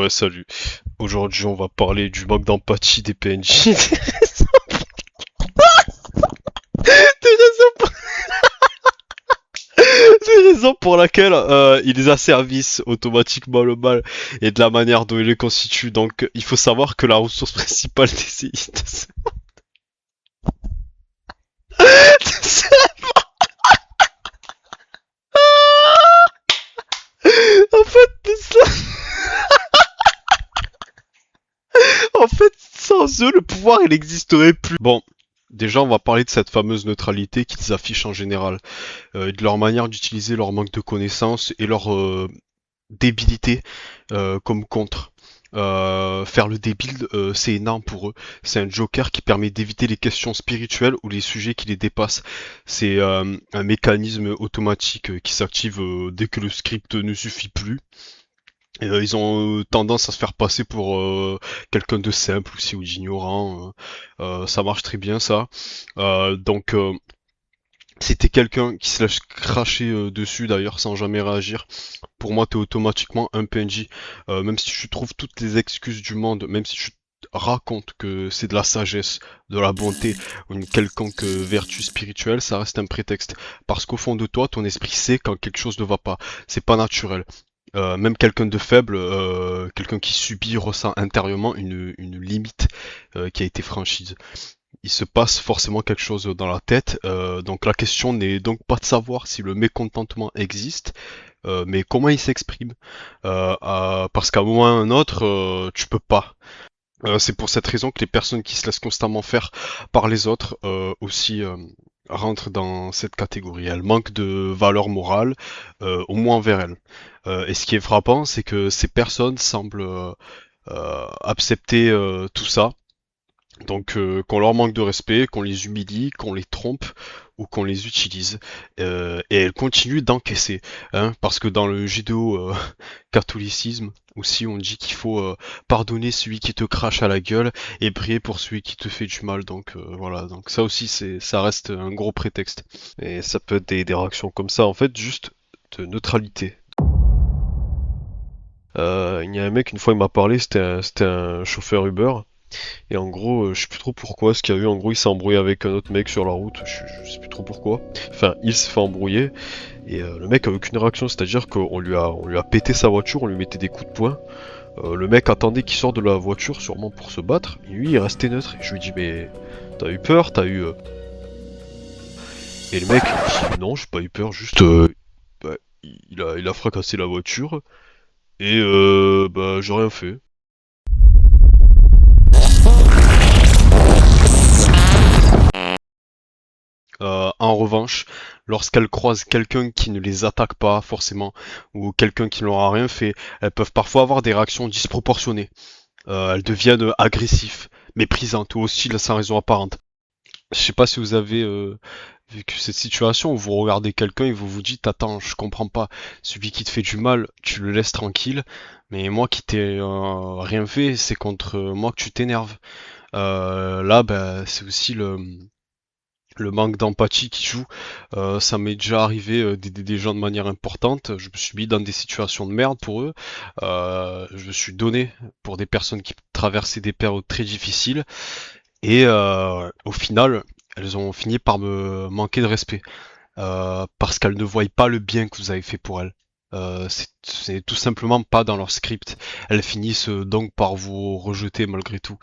Ouais, salut. Aujourd'hui, on va parler du manque d'empathie des PNJ. Des raisons pour, des raisons pour laquelle ils asservissent automatiquement le mal et de la manière dont ils le constituent. Donc, il faut savoir que la ressource principale des séistes, en fait, en fait, sans eux, le pouvoir, il n'existerait plus. Bon, déjà, on va parler de cette fameuse neutralité qu'ils affichent en général, et de leur manière d'utiliser leur manque de connaissances et leur débilité comme contre. Faire le débile, c'est énorme pour eux. C'est un joker qui permet d'éviter les questions spirituelles ou les sujets qui les dépassent. C'est un mécanisme automatique qui s'active dès que le script ne suffit plus. Ils ont tendance à se faire passer pour quelqu'un de simple aussi ou d'ignorant. Ça marche très bien ça. Donc si t'es quelqu'un qui se laisse cracher dessus d'ailleurs sans jamais réagir, pour moi t'es automatiquement un PNJ. Même si tu trouves toutes les excuses du monde, même si tu racontes que c'est de la sagesse, de la bonté, ou une quelconque vertu spirituelle, ça reste un prétexte. Parce qu'au fond de toi, ton esprit sait quand quelque chose ne va pas. C'est pas naturel. Même quelqu'un de faible, quelqu'un qui subit, ressent intérieurement une limite qui a été franchie. Il se passe forcément quelque chose dans la tête. Donc la question n'est donc pas de savoir si le mécontentement existe, mais comment il s'exprime. Parce qu'à un moment ou à un autre, tu peux pas. C'est pour cette raison que les personnes qui se laissent constamment faire par les autres aussi rentrent dans cette catégorie. Elles manquent de valeur morale, au moins envers elles. Et ce qui est frappant, c'est que ces personnes semblent accepter tout ça, donc qu'on leur manque de respect, qu'on les humilie, qu'on les trompe ou qu'on les utilise. Et elles continuent d'encaisser. Hein, parce que dans le judéo catholicisme aussi on dit qu'il faut pardonner celui qui te crache à la gueule et prier pour celui qui te fait du mal. Donc voilà, donc ça aussi ça reste un gros prétexte. Et ça peut être des réactions comme ça en fait, juste de neutralité. Il y a un mec une fois il m'a parlé, c'était un chauffeur Uber. Et en gros, je sais plus trop pourquoi ce qu'il y a eu. En gros, il s'est embrouillé avec un autre mec sur la route. Je sais plus trop pourquoi. Enfin, il s'est fait embrouiller. Et le mec a aucune réaction. C'est-à-dire qu'on lui a pété sa voiture, on lui mettait des coups de poing. Le mec attendait qu'il sorte de la voiture, sûrement pour se battre. Et lui, il restait neutre. Et je lui dis, mais t'as eu peur, t'as eu. Et le mec, il dit, non, j'ai pas eu peur, juste. Bah, il a fracassé la voiture. Et bah, j'ai rien fait. En revanche, lorsqu'elles croisent quelqu'un qui ne les attaque pas forcément, ou quelqu'un qui ne leur a rien fait, elles peuvent parfois avoir des réactions disproportionnées. Elles deviennent agressives, méprisantes ou hostiles sans raison apparente. Je sais pas si vous avez vécu cette situation où vous regardez quelqu'un et vous vous dites attends, je comprends pas, celui qui te fait du mal, tu le laisses tranquille, mais moi qui t'ai rien fait, c'est contre moi que tu t'énerves. Là, bah, c'est aussi le manque d'empathie qui joue. Ça m'est déjà arrivé d'aider des gens de manière importante. Je me suis mis dans des situations de merde pour eux. Je me suis donné pour des personnes qui traversaient des périodes très difficiles. Et au final, elles ont fini par me manquer de respect. Parce qu'elles ne voient pas le bien que vous avez fait pour elles. C'est tout simplement pas dans leur script. Elles finissent donc par vous rejeter malgré tout.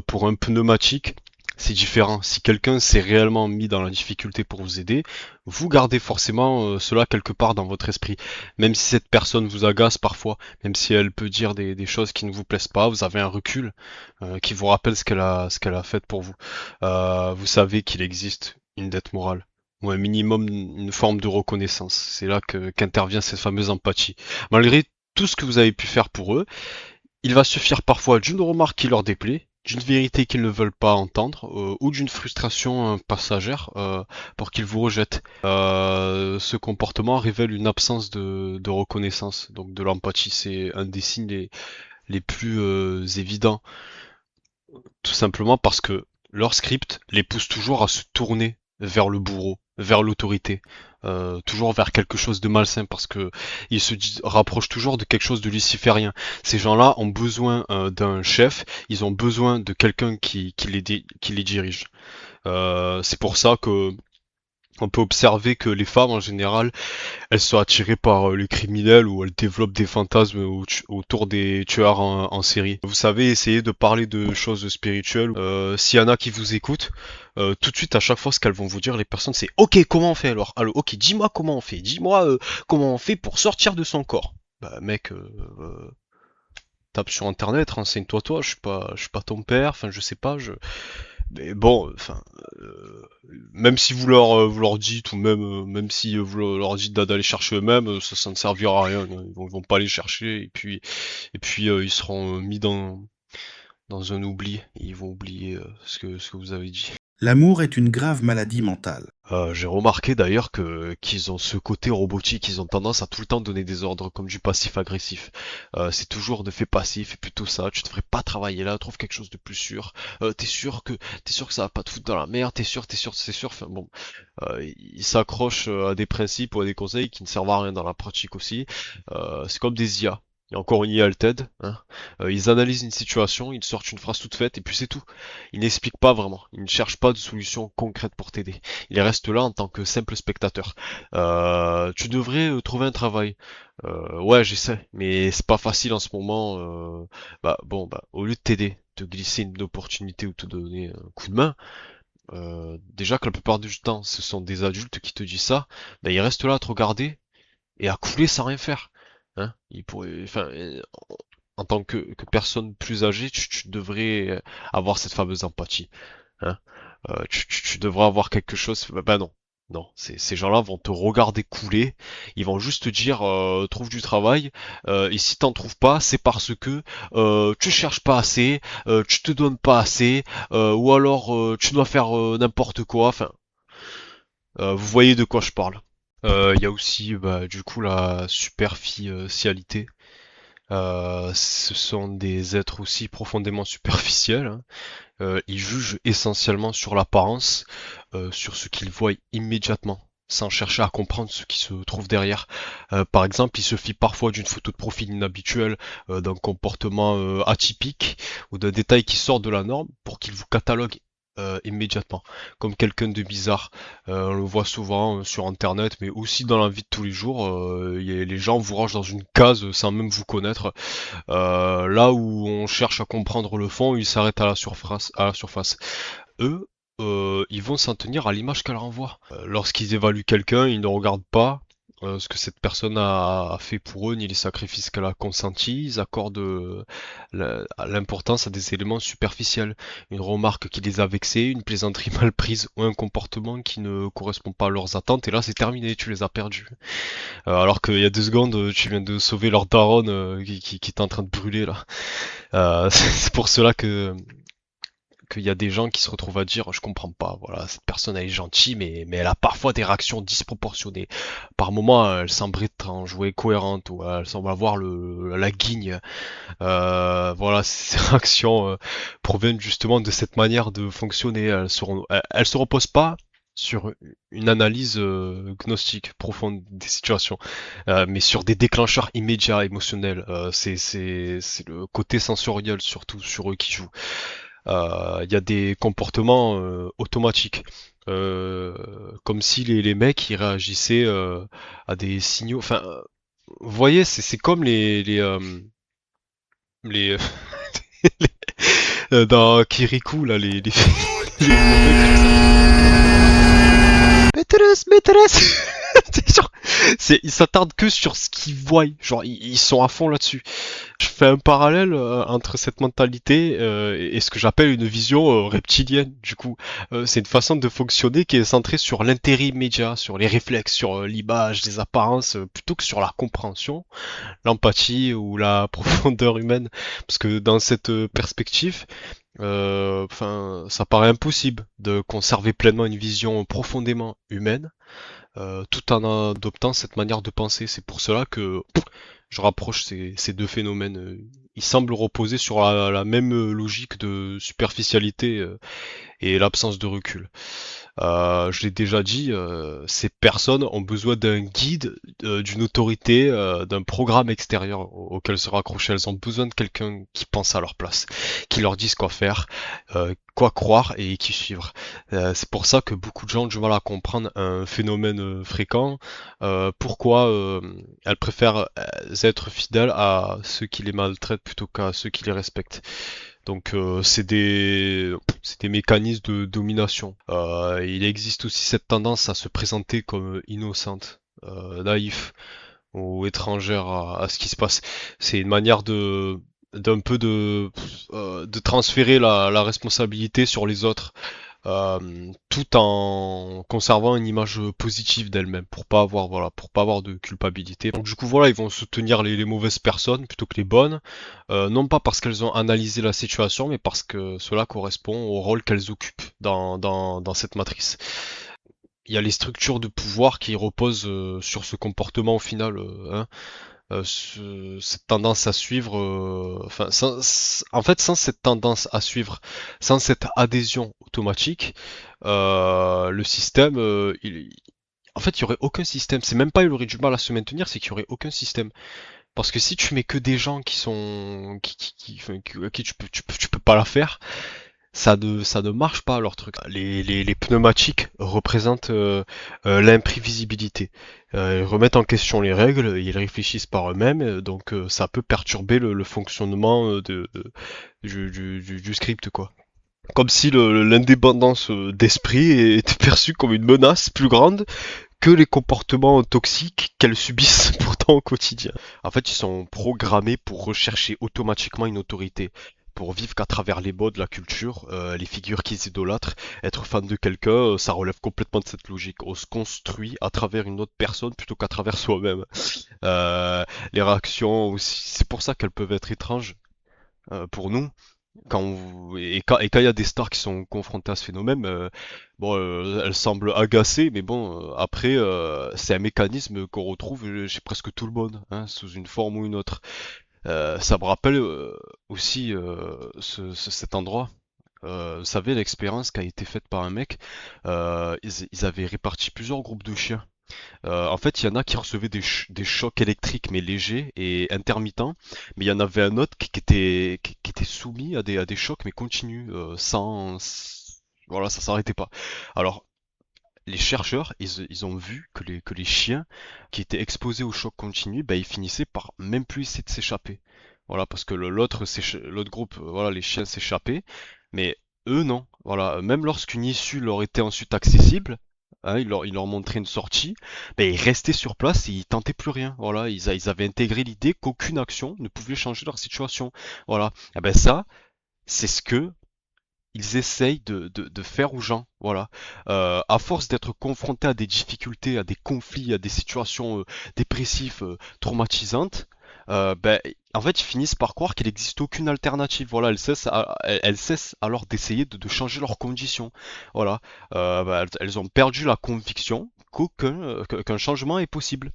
Pour un pneumatique, c'est différent. Si quelqu'un s'est réellement mis dans la difficulté pour vous aider, vous gardez forcément cela quelque part dans votre esprit. Même si cette personne vous agace parfois, même si elle peut dire des choses qui ne vous plaisent pas, vous avez un recul qui vous rappelle ce qu'elle a fait pour vous. Vous savez qu'il existe une dette morale ou un minimum une forme de reconnaissance. C'est là qu'intervient cette fameuse empathie. Malgré tout ce que vous avez pu faire pour eux, il va suffire parfois d'une remarque qui leur déplaît, d'une vérité qu'ils ne veulent pas entendre, ou d'une frustration passagère pour qu'ils vous rejettent. Ce comportement révèle une absence de reconnaissance, donc de l'empathie. C'est un des signes les plus évidents, tout simplement parce que leur script les pousse toujours à se tourner vers le bourreau. vers l'autorité, toujours vers quelque chose de malsain, parce que ils rapprochent toujours de quelque chose de luciférien. Ces gens-là ont besoin d'un chef, ils ont besoin de quelqu'un qui les dirige. C'est pour ça que on peut observer que les femmes en général, elles sont attirées par les criminels, ou elles développent des fantasmes autour des tueurs en série. Vous savez, essayez de parler de choses spirituelles. S'il y en a qui vous écoutent, tout de suite à chaque fois ce qu'elles vont vous dire les personnes, c'est ok, comment on fait alors ok, dis-moi comment on fait, dis-moi comment on fait pour sortir de son corps. Bah mec, tape sur internet, renseigne-toi toi, je suis pas ton père, enfin je sais pas, mais bon, enfin, même si vous leur dites, ou même si vous leur dites d'aller chercher eux-mêmes, ça ne servira à rien. Ils vont pas les chercher, et puis ils seront mis dans un oubli. Et ils vont oublier ce que vous avez dit. L'amour est une grave maladie mentale. J'ai remarqué d'ailleurs qu'ils ont ce côté robotique, ils ont tendance à tout le temps donner des ordres comme du passif agressif. C'est toujours de fait passif, et plutôt ça, tu devrais pas travailler là, trouve quelque chose de plus sûr. T'es sûr que ça va pas te foutre dans la merde, t'es sûr. Enfin bon, ils s'accrochent à des principes ou à des conseils qui ne servent à rien dans la pratique aussi. C'est comme des IA. Il y a encore une IA Alted, hein. Ils analysent une situation, ils sortent une phrase toute faite, et puis c'est tout. Ils n'expliquent pas vraiment, ils ne cherchent pas de solution concrète pour t'aider. Ils restent là en tant que simple spectateur. Tu devrais trouver un travail. Ouais, j'essaie, mais c'est pas facile en ce moment. Bah, au lieu de t'aider, te glisser une opportunité ou te donner un coup de main, déjà que la plupart du temps, ce sont des adultes qui te disent ça, bah, ils restent là à te regarder et à couler sans rien faire. Hein, enfin, en tant que personne plus âgée, tu devrais avoir cette fameuse empathie. Hein. Tu devrais avoir quelque chose. Bah non. Non, ces gens-là vont te regarder couler, ils vont juste te dire trouve du travail, et si t'en trouves pas, c'est parce que tu cherches pas assez, tu te donnes pas assez, ou alors tu dois faire n'importe quoi, enfin, vous voyez de quoi je parle. Il y a aussi du coup la superficialité. Ce sont des êtres aussi profondément superficiels, hein. Ils jugent essentiellement sur l'apparence, sur ce qu'ils voient immédiatement, sans chercher à comprendre ce qui se trouve derrière. Par exemple, ils se fient parfois d'une photo de profil inhabituelle, d'un comportement atypique, ou d'un détail qui sort de la norme, pour qu'ils vous cataloguent immédiatement comme quelqu'un de bizarre. On le voit souvent sur internet, mais aussi dans la vie de tous les jours. Les gens vous rangent dans une case sans même vous connaître. Là où on cherche à comprendre le fond, ils s'arrêtent à la surface. Eux, ils vont s'en tenir à l'image qu'elle renvoie. Lorsqu'ils évaluent quelqu'un, ils ne regardent pas ce que cette personne a fait pour eux, ni les sacrifices qu'elle a consentis. Ils accordent l'importance à des éléments superficiels. Une remarque qui les a vexés, une plaisanterie mal prise, ou un comportement qui ne correspond pas à leurs attentes, et là c'est terminé, tu les as perdus. Alors qu'il y a 2 secondes, tu viens de sauver leur daronne qui est en train de brûler là. C'est pour cela qu'il y a des gens qui se retrouvent à dire je comprends pas, voilà, cette personne elle est gentille, mais elle a parfois des réactions disproportionnées. Par moments elle semble étrange ou incohérente, ou elle semble avoir la guigne. Voilà, ces réactions proviennent justement de cette manière de fonctionner. Elles se reposent pas sur une analyse gnostique profonde des situations, mais sur des déclencheurs immédiats émotionnels. C'est le côté sensoriel surtout sur eux qui joue. Il y a des comportements automatiques. Comme si les mecs ils réagissaient à des signaux. Enfin, vous voyez, c'est comme les dans Kirikou là, les mecs, maîtresse, maîtresse. C'est genre, ils s'attardent que sur ce qu'ils voient. Genre, ils sont à fond là-dessus. Je fais un parallèle entre cette mentalité et ce que j'appelle une vision reptilienne. Du coup, c'est une façon de fonctionner qui est centrée sur l'intérêt immédiat, sur les réflexes, sur l'image, les apparences, plutôt que sur la compréhension, l'empathie ou la profondeur humaine. Parce que dans cette perspective, enfin, ça paraît impossible de conserver pleinement une vision profondément humaine, tout en adoptant cette manière de penser. C'est pour cela que je rapproche ces deux phénomènes. Ils semblent reposer sur la même logique de superficialité et l'absence de recul. Je l'ai déjà dit, ces personnes ont besoin d'un guide, d'une autorité, d'un programme extérieur auquel se raccrocher. Elles ont besoin de quelqu'un qui pense à leur place, qui leur dise quoi faire, quoi croire et qui suivre. C'est pour ça que beaucoup de gens ont du mal à comprendre un phénomène fréquent. Pourquoi elles préfèrent être fidèles à ceux qui les maltraitent plutôt qu'à ceux qui les respectent. Donc c'est des mécanismes de domination. Il existe aussi cette tendance à se présenter comme innocente, naïf ou étrangère à ce qui se passe. C'est une manière d'un peu de transférer la responsabilité sur les autres, tout en conservant une image positive d'elle-même pour pas avoir pour pas avoir de culpabilité. Donc du coup voilà, ils vont soutenir les mauvaises personnes plutôt que les bonnes, non pas parce qu'elles ont analysé la situation, mais parce que cela correspond au rôle qu'elles occupent dans cette matrice. Il y a les structures de pouvoir qui reposent sur ce comportement au final, hein, cette tendance à suivre, en fait, sans cette tendance à suivre, sans cette adhésion automatique, le système, en fait, il y aurait aucun système. C'est même pas il aurait du mal à se maintenir, c'est qu'il y aurait aucun système. Parce que si tu mets que des gens qui sont, à qui tu peux pas la faire, ça ne marche pas leur truc. Les pneumatiques représentent l'imprévisibilité. Ils remettent en question les règles, ils réfléchissent par eux-mêmes, donc ça peut perturber le fonctionnement du script, quoi. Comme si l'indépendance d'esprit était perçue comme une menace plus grande que les comportements toxiques qu'elles subissent pourtant au quotidien. En fait, ils sont programmés pour rechercher automatiquement une autorité, pour vivre qu'à travers les mots de la culture, les figures qu'ils idolâtrent. Être fan de quelqu'un, ça relève complètement de cette logique. On se construit à travers une autre personne plutôt qu'à travers soi-même. Les réactions aussi, c'est pour ça qu'elles peuvent être étranges pour nous. Et quand il y a des stars qui sont confrontées à ce phénomène, bon, elles semblent agacées, mais bon, après, c'est un mécanisme qu'on retrouve chez presque tout le monde, hein, sous une forme ou une autre. Ça me rappelle aussi cet endroit. Vous savez, l'expérience qui a été faite par un mec, ils avaient réparti plusieurs groupes de chiens. En fait, il y en a qui recevaient des chocs électriques mais légers et intermittents, mais il y en avait un autre qui était soumis à des chocs mais continus, voilà, ça s'arrêtait pas. Alors, les chercheurs, ils ont vu que les chiens qui étaient exposés aux chocs continus, ben, ils finissaient par même plus essayer de s'échapper. Voilà, parce que l'autre groupe, voilà, les chiens s'échappaient, mais eux non. Voilà, même lorsqu'une issue leur était ensuite accessible, hein, ils leur montraient une sortie, ben, ils restaient sur place et ils tentaient plus rien. Voilà, ils avaient intégré l'idée qu'aucune action ne pouvait changer leur situation. Voilà, et ben ça, c'est ce que ils essayent de faire aux gens. Voilà. À force d'être confrontés à des difficultés, à des conflits, à des situations dépressives, traumatisantes, ben, en fait, ils finissent par croire qu'il n'existe aucune alternative. Voilà, elles cessent alors d'essayer de changer leurs conditions. Voilà. Ben, elles ont perdu la conviction qu'un changement est possible.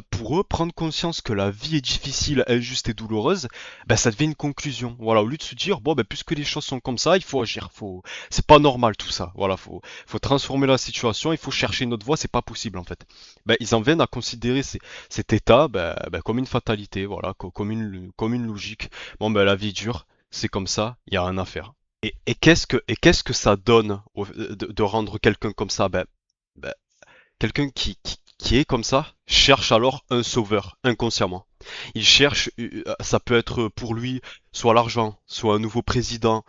Pour eux, prendre conscience que la vie est difficile, injuste et douloureuse, ben, ça devient une conclusion. Voilà, au lieu de se dire, bon, ben, puisque les choses sont comme ça, il faut agir. C'est pas normal tout ça. Voilà, faut transformer la situation, il faut chercher une autre voie, c'est pas possible en fait. Ben, ils en viennent à considérer cet état comme une fatalité, voilà, comme une logique. Bon, ben, la vie est dure, c'est comme ça, il y a rien à faire. Et qu'est-ce que ça donne de rendre quelqu'un comme ça? Ben, quelqu'un qui est comme ça cherche alors un sauveur inconsciemment. Il cherche, ça peut être pour lui soit l'argent, soit un nouveau président,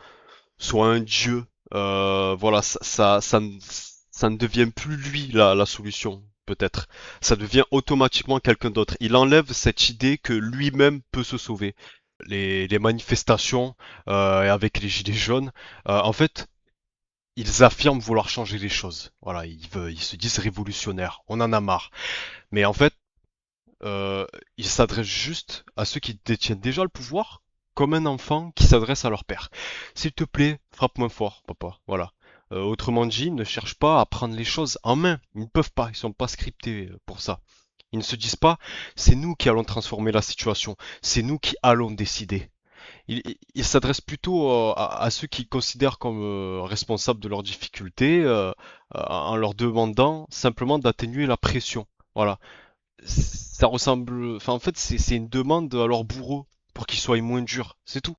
soit un dieu. Voilà, ça ne devient plus lui la solution, peut-être. Ça devient automatiquement quelqu'un d'autre. Il enlève cette idée que lui-même peut se sauver. Les manifestations avec les gilets jaunes, en fait, ils affirment vouloir changer les choses. Voilà, ils se disent révolutionnaires. On en a marre. Mais en fait, ils s'adressent juste à ceux qui détiennent déjà le pouvoir, comme un enfant qui s'adresse à leur père. S'il te plaît, frappe moins fort, papa. Voilà. Autrement dit, ils ne cherchent pas à prendre les choses en main. Ils ne peuvent pas. Ils sont pas scriptés pour ça. Ils ne se disent pas, c'est nous qui allons transformer la situation. C'est nous qui allons décider. Il s'adresse plutôt à ceux qui considèrent comme responsables de leurs difficultés en leur demandant simplement d'atténuer la pression. Voilà. Ça ressemble. Enfin, en fait, c'est une demande à leur bourreau pour qu'ils soient moins durs. C'est tout.